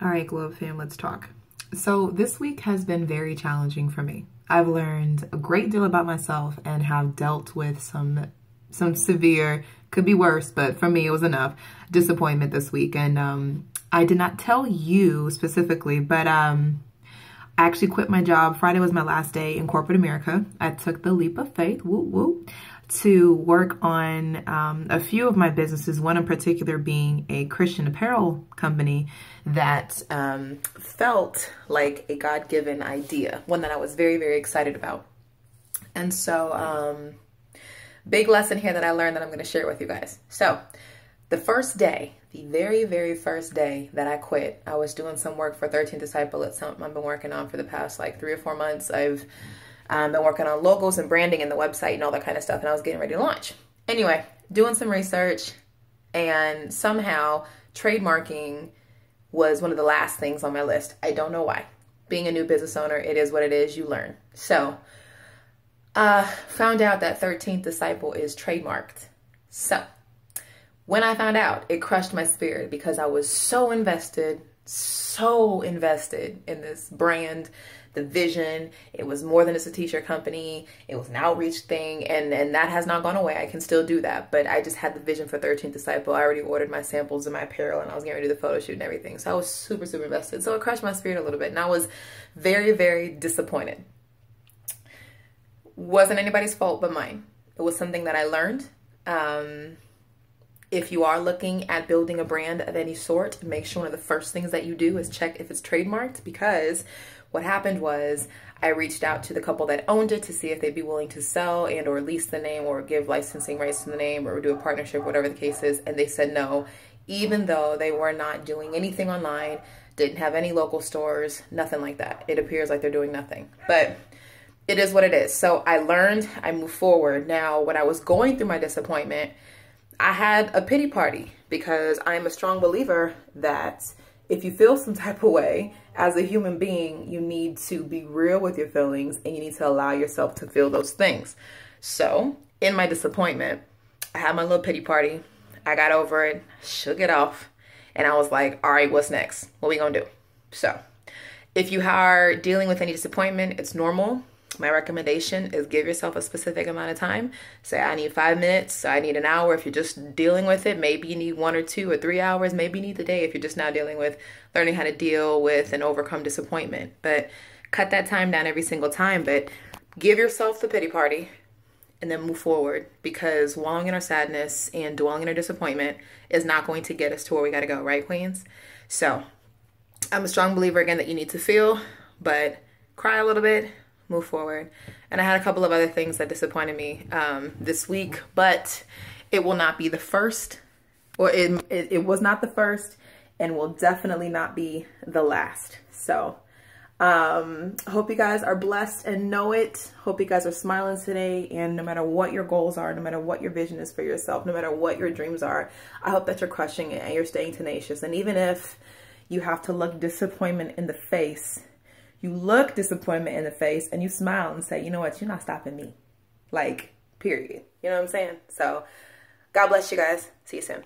All right, Globe fam, let's talk. So this week has been very challenging for me. I've learned a great deal about myself and have dealt with some severe, could be worse, but for me it was enough, disappointment this week. And I did not tell you specifically, but I actually quit my job. Friday was my last day in corporate America. I took the leap of faith, whoop, whoop, to work on a few of my businesses, one in particular being a Christian apparel company that felt like a God-given idea, one that I was very, very excited about. And so big lesson here that I learned that I'm going to share with you guys. So the first day, the very, very first day that I quit, I was doing some work for 13th Disciple. It's something I've been working on for the past like 3 or 4 months. I've been working on logos and branding and the website and all that kind of stuff, and I was getting ready to launch. Anyway, doing some research, and somehow trademarking was one of the last things on my list. I don't know why. Being a new business owner, it is what it is, you learn. So, found out that 13th Disciple is trademarked. So, when I found out, it crushed my spirit because I was so invested in this brand, the vision. It was more than just a t-shirt company. It was an outreach thing, and that has not gone away. I can still do that, but I just had the vision for 13th Disciple. I already ordered my samples and my apparel, and I was getting ready to do the photo shoot and everything. So I was super, super invested. So it crushed my spirit a little bit, and I was very, very disappointed. Wasn't anybody's fault but mine. It was something that I learned. If you are looking at building a brand of any sort, make sure one of the first things that you do is check if it's trademarked, because what happened was I reached out to the couple that owned it to see if they'd be willing to sell and or lease the name or give licensing rights to the name or do a partnership, whatever the case is, and they said no, even though they were not doing anything online, didn't have any local stores, nothing like that. It appears like they're doing nothing, but it is what it is. So I learned, I moved forward. Now, when I was going through my disappointment, I had a pity party because I am a strong believer that if you feel some type of way as a human being, you need to be real with your feelings and you need to allow yourself to feel those things. So in my disappointment, I had my little pity party. I got over it, shook it off, and I was like, all right, what's next? What are we gonna do? So if you are dealing with any disappointment, it's normal. My recommendation is give yourself a specific amount of time. Say, I need 5 minutes, I need an hour. If you're just dealing with it, maybe you need 1 or 2 or 3 hours. Maybe you need the day if you're just now dealing with learning how to deal with and overcome disappointment. But cut that time down every single time. But give yourself the pity party and then move forward, because wallowing in our sadness and dwelling in our disappointment is not going to get us to where we got to go, right, queens? So I'm a strong believer, again, that you need to feel, but cry a little bit, move forward. And I had a couple of other things that disappointed me this week, but it will not be the first, or it was not the first, and will definitely not be the last. So hope you guys are blessed and know it. Hope you guys are smiling today, and no matter what your goals are, no matter what your vision is for yourself, no matter what your dreams are, I hope that you're crushing it and you're staying tenacious. And even if you have to look disappointment in the face, you look disappointment in the face and you smile and say, you know what, you're not stopping me. Like, period. You know what I'm saying? So, God bless you guys. See you soon.